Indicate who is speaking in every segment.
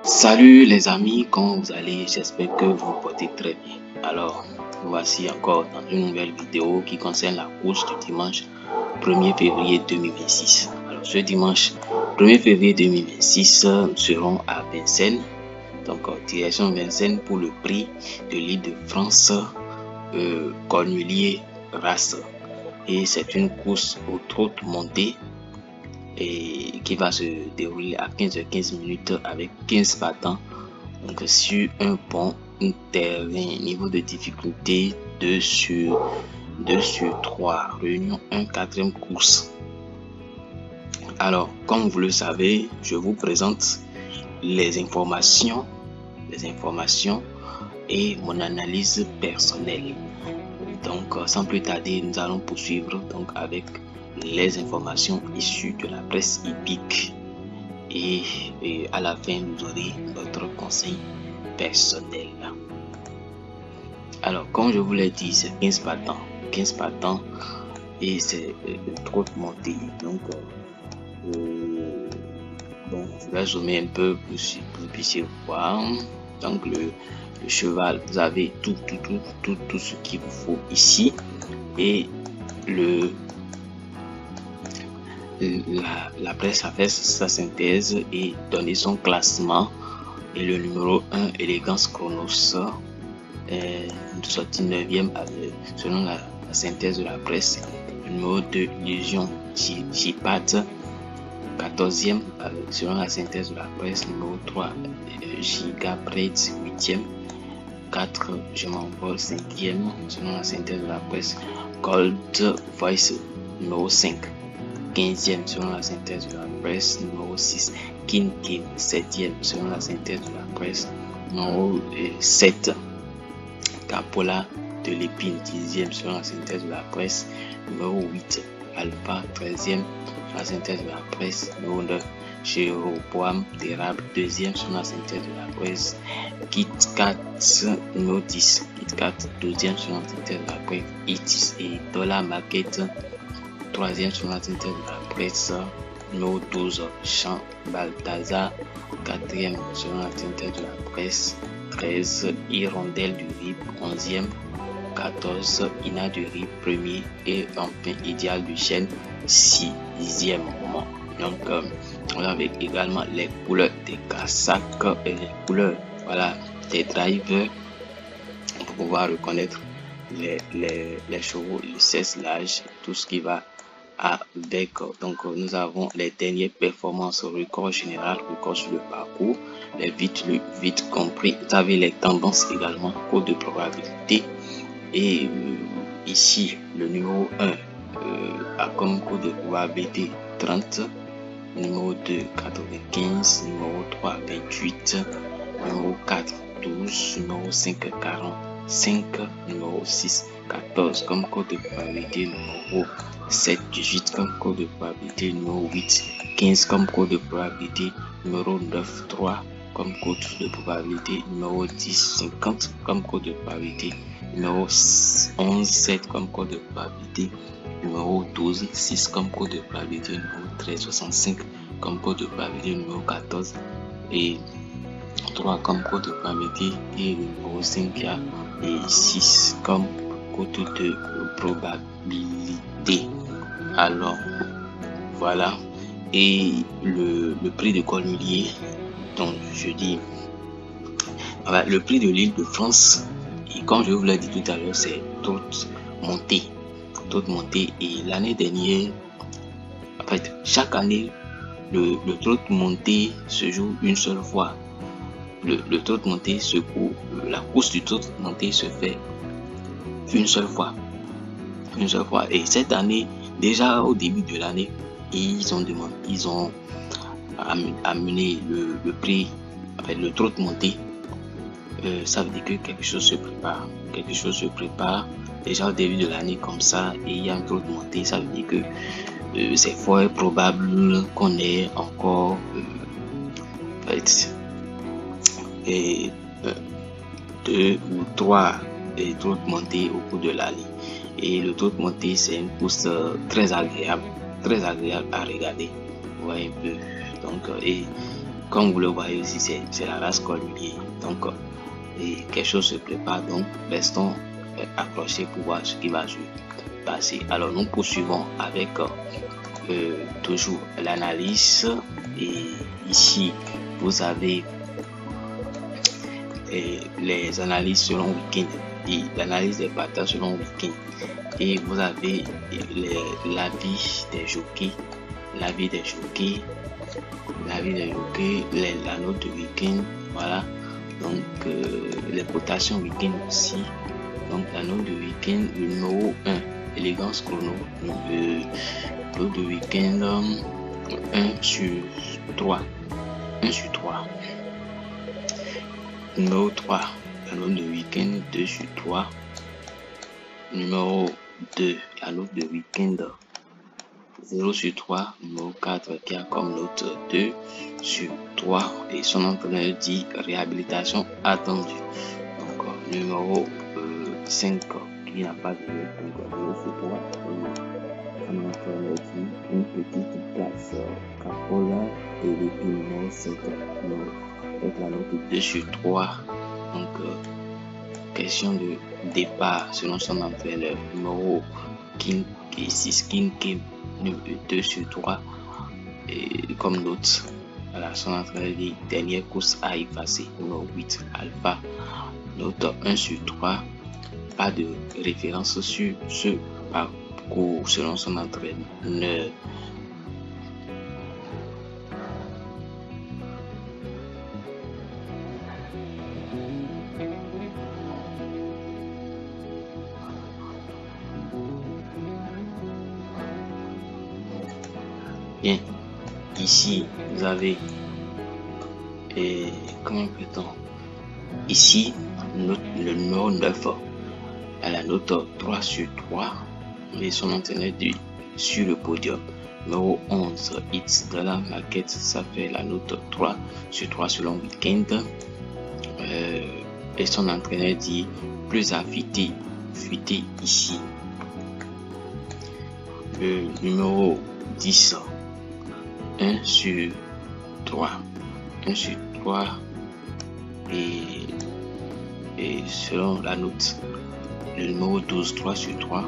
Speaker 1: Salut les amis, comment vous allez? J'espère que vous vous portez très bien. Alors, voici encore dans une nouvelle vidéo qui concerne la course du dimanche 1er février 2026. Alors, ce dimanche 1er février 2026, nous serons à Vincennes, donc direction Vincennes pour le prix de l'Île-de-France Cornulier Race. Et c'est une course aux trottes montées et qui va se dérouler à 15h15 avec 15 partants, donc sur un pont, un terrain, niveau de difficulté 2 sur 3, réunion 1, 4e course. Alors, comme vous le savez, je vous présente les informations et mon analyse personnelle. Donc, sans plus tarder, nous allons poursuivre donc avec les informations issues de la presse hippique et à la fin vous aurez notre conseil personnel. Alors, comme je vous l'ai dit, c'est 15 partants et c'est trop monté. Donc, bon, je vais zoomer un peu pour que vous puissiez voir. Donc, le cheval, vous avez tout ce qu'il vous faut ici, et la presse a fait sa synthèse et donné son classement. Et le numéro 1, Élégance Chronos, sorti 9e selon la synthèse de la presse. Le numéro 2, Légion Jipat, 14e selon la synthèse de la presse. Numéro 3, Giga Braid, 8e. 4, Je m'envole, 5e selon la synthèse de la presse. Gold Voice, numéro 5. 15e selon la synthèse de la presse. Numéro 6, King, 7e selon la synthèse de la presse. Numéro 7, Capola de l'Épine, 10e selon la synthèse de la presse. Numéro 8, Alpha, 13e selon la synthèse de la presse. Numéro 9, Jéroboam d'érable, 2e selon la synthèse de la presse. Kit Kat, numéro 10, Kit Kat, 12e selon la synthèse de la presse. Itis et Dollar Market, 3e selon la synthèse de la presse. Numéro 12, Champ Balthazar, 4e selon la synthèse de la presse. 13, Hirondelle du Rip, 11e. 14, Ina du Rip, 1er. Et enfin, Idéal du Chêne, 6e moment. Donc, on avait également les couleurs des cassacs et les couleurs, voilà, des drivers pour pouvoir reconnaître les chevaux, le cesse, l'âge, tout ce qui va avec. Donc, nous avons les dernières performances, record général, record sur le parcours, les vite compris. Vous avez les tendances également, code de probabilité. Et ici, le numéro 1 a comme code de probabilité 30. Numéro 2, 95, numéro 3, 28, numéro 4, 12, numéro 5, 45, numéro 6, 14 comme code de probabilité, numéro 7, 18 comme code de probabilité, numéro 8, 15 comme code de probabilité, numéro 9, 3 comme code de probabilité, numéro 10, 50 comme code de probabilité, numéro 11, 7 comme code de probabilité, numéro 12, 6 comme code de probabilité, numéro 13, 65 comme code de probabilité, numéro 14 et 3 comme code de probabilité, et numéro 5 et 6 comme code de probabilité. Alors voilà, et le prix de Cornulier, donc je dis voilà, le prix de l'Île-de-France, et comme je vous l'ai dit tout à l'heure, c'est toute montée. Et l'année dernière, en fait, chaque année, le trot monté se joue une seule fois. Le trot monté la course du trot monté se fait une seule fois. Et cette année, déjà au début de l'année, ils ont amené le prix, en fait, le trot monté. Ça veut dire que quelque chose se prépare. Déjà au début de l'année comme ça, et il y a un trot monté, ça veut dire que c'est fort probable qu'on ait encore et 2 ou 3 trottes montées au cours de l'année. Et le trot monté, c'est une course très agréable à regarder. Vous voyez un peu. Donc, et comme vous le voyez ici, c'est la race Cornulier. Donc, et quelque chose se prépare. Donc, restons accrochés pour voir ce qui va se passer. Alors, nous poursuivons avec toujours l'analyse. Et ici, vous avez les analyses selon week-end et l'analyse des batailles selon week-end. Et vous avez l'avis des jockeys, la note de week-end, voilà. Donc les cotations week-end aussi. Donc la note de week-end, le numéro 1, élégance chrono, le note de week-end 1 sur 3. Numéro 3, la note de week-end 2 sur 3. Numéro 2, la note de week-end 0 sur 3. Numéro 4 qui a comme note 2 sur 3. Et son entraîneur dit réhabilitation attendue. Donc numéro 5 qui n'a pas de note, donc 0 sur 3. Son entraîneur dit une petite place. Capola et l'équipe numéro 5. Avec la note 2 sur 3. Donc question de départ selon son entraîneur. Numéro King et 6 King qui 2 sur 3 et comme note. Voilà, son entraîneur dit dernière course à effacer. Numéro 8 Alpha, note 1 sur 3. Pas de référence sur ce parcours selon son entraîneur. Bien, ici vous avez comment peut-on ici le numéro 9 à la note 3 sur 3 et son entraîneur dit sur le podium. Numéro 11 It's de la maquette, ça fait la note 3 sur 3 selon week-end et son entraîneur dit plus affûté ici. Le numéro 10 1 sur 3 et selon la note. Le numéro 12 3 sur 3,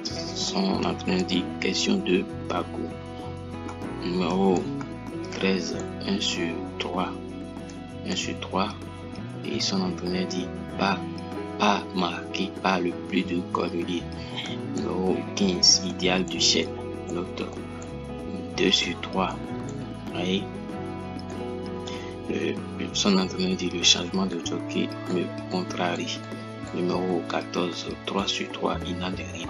Speaker 1: son entraîneur dit question de parcours. Numéro 13 1 sur 3 et son entraîneur dit pas marqué par le plus de Cornulier. Numéro 15 idéal du chef, note 2 sur 3. Et son entraîneur dit le changement de jockey me contrarie. Numéro 14 3 sur 3 inadhérable.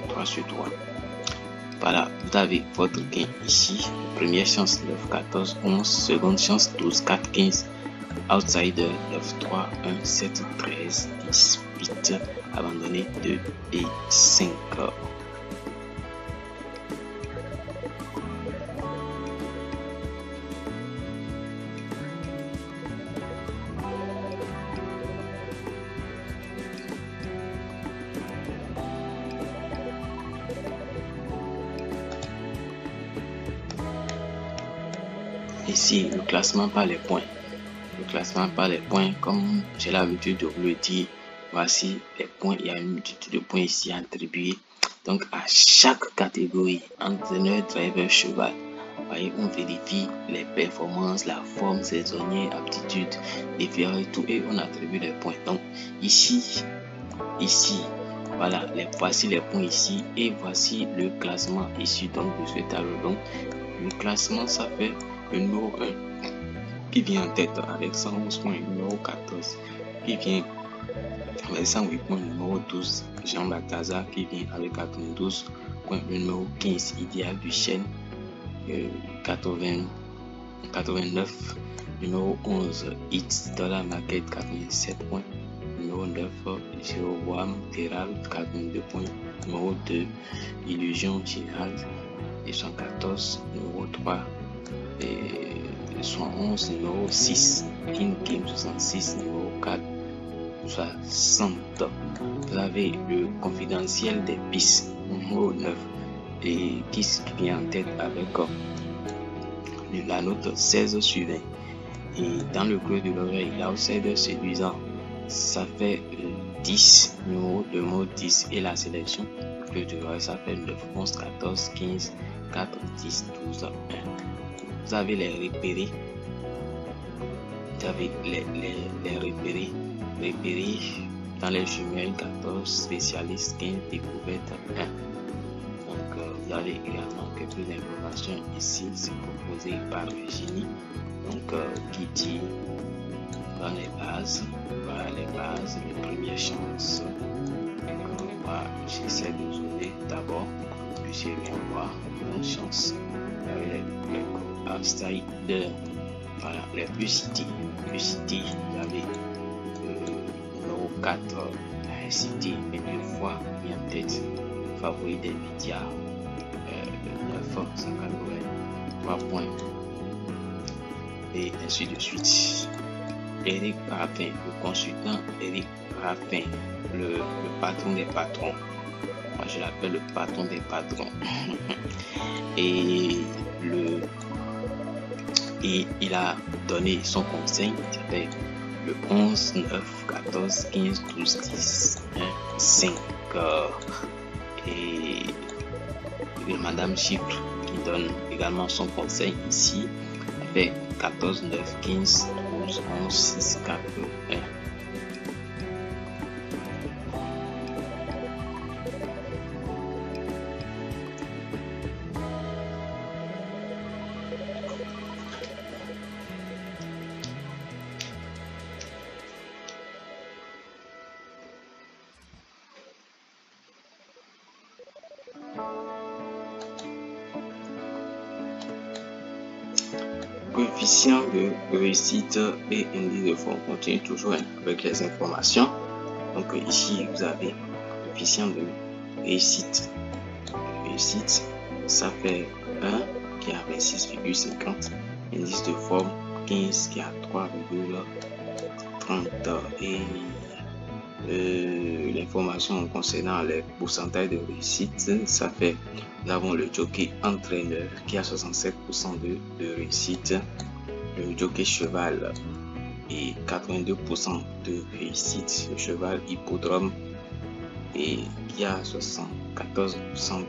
Speaker 1: 3 sur 3. Voilà, vous avez votre gain ici. Première chance 9 14 11, seconde chance 12 4 15, outsider 9 3 1 7 13 10 8, abandonné 2 et 5. Ici, le classement par les points. Comme j'ai l'habitude de vous le dire, voici les points. Il y a une multitude de points ici attribués. Donc, à chaque catégorie, entraîneur, driver, cheval, voyez, on vérifie les performances, la forme saisonnière, aptitude, différents et tout, et on attribue les points. Donc, ici, voilà, voici les points ici, et voici le classement ici, donc, de ce tableau. Donc, le classement, ça fait le numéro 1 qui vient en tête avec 111 points, numéro 14 qui vient avec 108 points, numéro 12 Jean Bataza qui vient avec 92 points, le numéro 15 Idéal du Chêne 89, numéro 11 Hits dans la maquette 87 points, numéro 9 Jéroboam Terral 82 points, numéro 2 Illusion Générale 114, numéro 3 et 111, numéro 6 In Game 66, numéro 4 60. Vous avez le confidentiel des pistes numéro 9 et qui vient en tête avec la note 16 sur 20. Et dans le creux de l'oreille, l'outsider séduisant, ça fait 10, le mot 10 et la sélection. Le creux de l'oreille, ça fait 9, 11, 14, 15, 4, 10, 12, 1. Vous avez les repérés. Vous avez les repérés dans les jumelles 14, spécialistes 15, découverte 1. Donc, vous avez également quelques informations ici, c'est proposé par Virginie. Donc, qui dit dans les bases, voilà les bases, les premières chances. Voilà, j'essaie de zoomer d'abord pour que vous puissiez bien voir une chance. Vous avez les outsiders, voilà, les plus cités. Vous avez numéro 4, cité 22 fois, mis en tête, favori des médias, 9, 3 points. Et ainsi de suite. Eric Parapin, le consultant Eric Parapin, le patron des patrons. Moi, je l'appelle le patron des patrons. et il a donné son conseil, c'était le 11, 9, 14, 15, 12, 10, 1, 5. Et Madame Chypre qui donne également son conseil ici, avec 14, 9, 15, 12, 11, 6, 4, 1. Coefficient de réussite et indice de forme. On continue toujours avec les informations. Donc ici vous avez le coefficient de réussite. Réussite, ça fait 1 qui a 26,50. Indice de forme 15 qui a 3,30. Et l'information concernant les pourcentages de réussite, ça fait, nous avons le jockey entraîneur qui a 67% de réussite, le jockey cheval et 82% de réussite, le cheval hippodrome et qui a 74%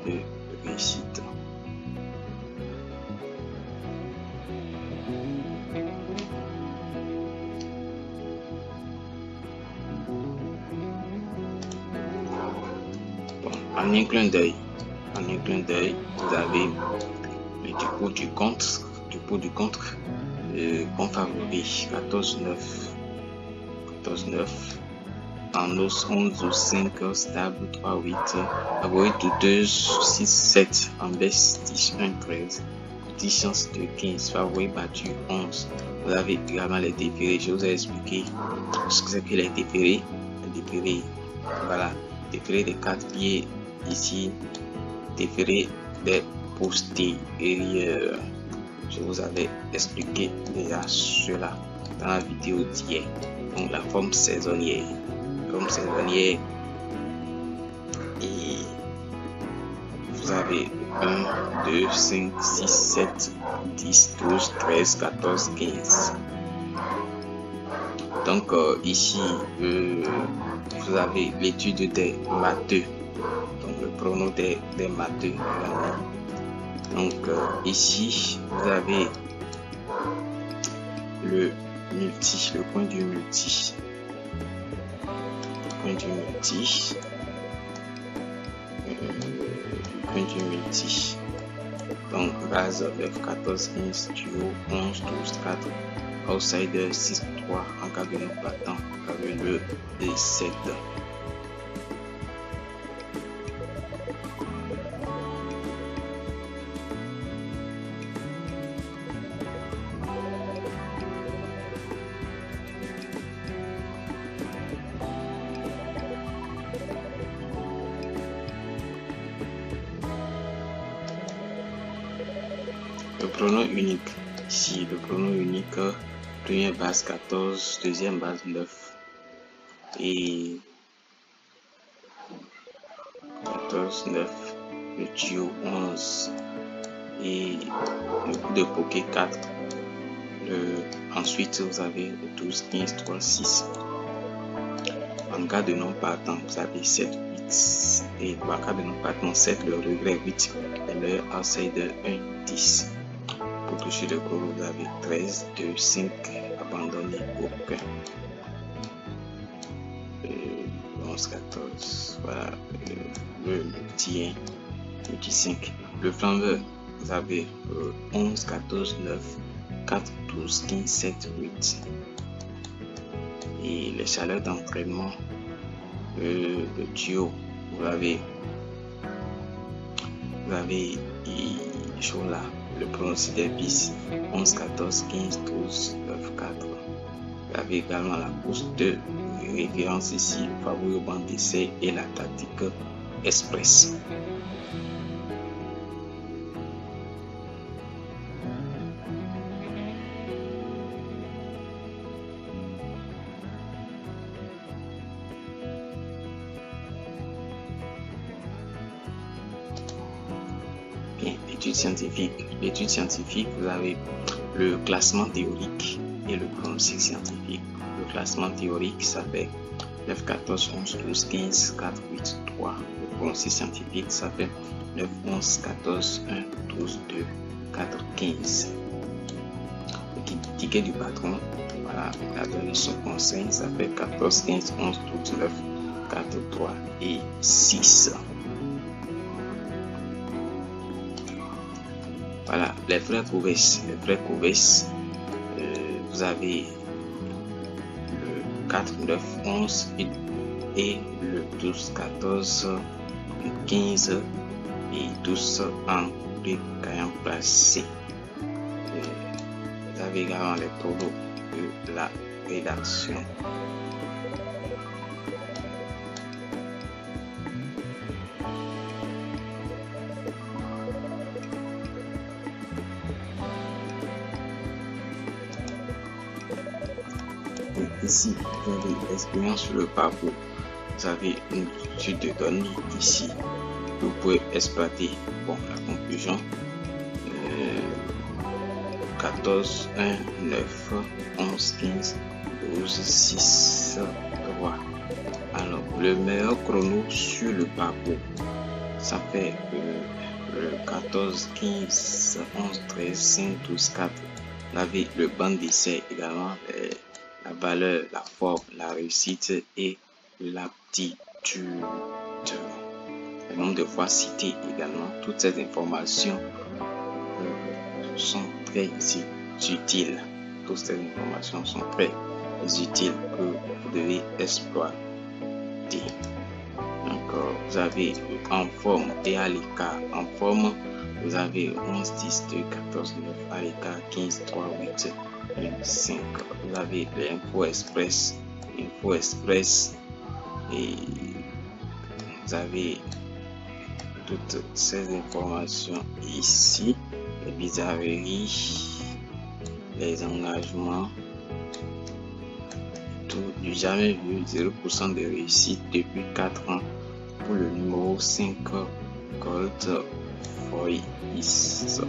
Speaker 1: de réussite. En un clin d'œil, vous avez le dépôt du contre, bon favori 14-9, en os 11 ou 5, stable 3-8, favori douteuse 6-7, en baisse 10-1-13, petite chance de 15, favori battu 11. Vous avez également les déférés, je vous ai expliqué ce que c'est que les déférés. Voilà, déféré des 4 pieds ici, déféré des postérieurs. Je vous avais expliqué déjà cela dans la vidéo d'hier. Donc la forme saisonnière. Et vous avez 1, 2, 5, 6, 7, 10, 12, 13, 14, 15. Donc ici, vous avez l'étude des matheux. Donc le pronom des matheux. Donc ici, vous avez le point du multi. Donc base 9, 14, 15, duo 11, 12, 4, outsider 6, 3, en cas de non battant, le D7. Le pronom unique. Ici, le pronom unique, première base 14, deuxième base 9 et 14, 9, le duo 11, et le coup de poker 4. Ensuite, vous avez 12, 15, 3, 6. En cas de non partant, vous avez 7, 8. Et en cas de non partant, 7, le regret 8. Et le outsider 1, 10. Pour toucher le gros, vous avez 13, 2, 5, abandonné, aucun. 11, 14, voilà, le petit 1, le petit 5. Le flambeur, vous avez 11, 14, 9, 4, 12, 15, 7, 8. Et les chaleurs d'entraînement, le duo, vous avez là, le pronostic des bis 11, 14, 15, 12, 9, 4. Vous avez également la course de référence ici, le favori au banc d'essai et la tactique express. L'étude scientifique, vous avez le classement théorique et le pronostic scientifique. Le classement théorique, ça fait 9, 14, 11, 12, 15, 4, 8, 3. Le pronostic scientifique, ça fait 9, 11, 14, 1, 12, 2, 4, 15. Le ticket du patron, voilà, il a donné son conseil, ça fait 14, 15, 11, 12, 9, 4, 3 et 6. Voilà, les frais Coves. Vous avez le 4, 9, 11 et le 12, 14, 15 et 12 en gagnant placé. Vous avez également les tableaux de la rédaction. Ici, vous avez l'expérience sur le parcours. Vous avez une suite de données ici. Vous pouvez exploiter la conclusion. 14, 1, 9, 11, 15, 12, 6, 3. Alors, le meilleur chrono sur le parcours, ça fait le 14, 15, 11, 13, 5, 12, 4. Vous avez le banc d'essai également. La valeur, la forme, la réussite et l'aptitude. Le nombre de fois cité également. Toutes ces informations sont très utiles. Toutes ces informations sont très utiles que vous devez exploiter. Donc, vous avez en forme et à l'écart. En forme, vous avez 11, 10, 2, 14, 9, à l'écart 15, 3, 8, 5. Vous avez l'info express et vous avez toutes ces informations ici, les bizarreries, les engagements, tout du jamais vu, 0% de réussite depuis 4 ans pour le numéro 5 Gold Voice.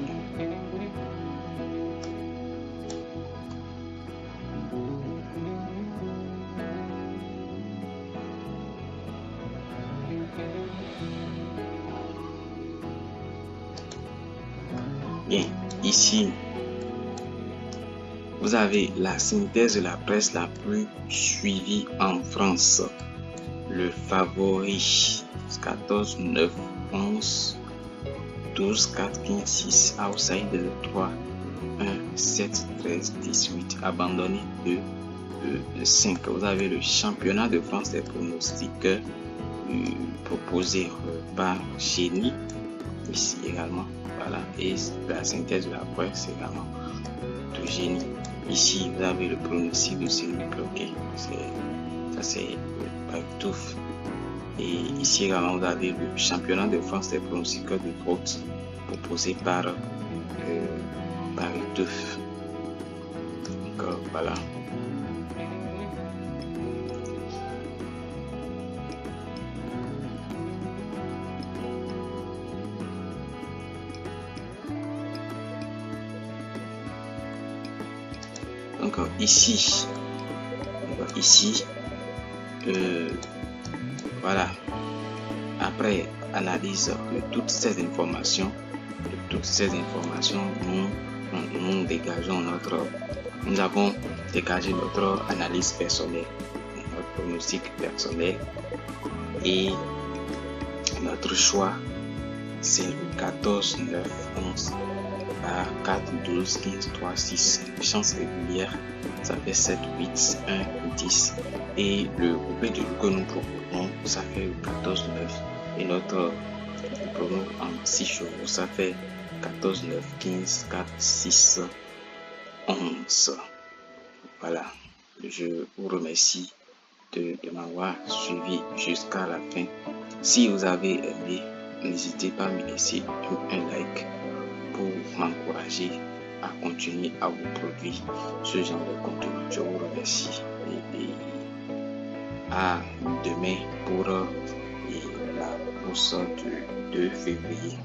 Speaker 1: Bien, ici, vous avez la synthèse de la presse la plus suivie en France. Le favori 14, 9, 11, 12, 4, 15, 6, outside de 3, 1, 7, 13, 18, abandonné 2, 5. Vous avez le championnat de France des pronostiqueurs proposé par Génie, ici également. Voilà, et la synthèse de la presse également de Génie. Ici, vous avez le pronostic de celui bloqué. Ça, c'est Paritouf. Et ici également, vous avez le championnat de France des pronostiqueurs de droite proposé par Paritouf. Donc, voilà. Donc ici, voilà, après analyse de toutes ces informations, nous avons dégagé notre analyse personnelle, notre pronostic personnel, et notre choix c'est 14, 9, 11 à 4, 12, 15, 3, 6. Chance régulière, ça fait 7, 8, 1, 10. Et le couplet de que nous proposons, ça fait 14, 9. Et notre pronom en 6 jours, ça fait 14, 9, 15, 4, 6, 11. Voilà. Je vous remercie de m'avoir suivi jusqu'à la fin. Si vous avez aimé, n'hésitez pas à me laisser un like pour m'encourager à continuer à vous produire ce genre de contenu. Je vous remercie et à demain pour la course du 2 février.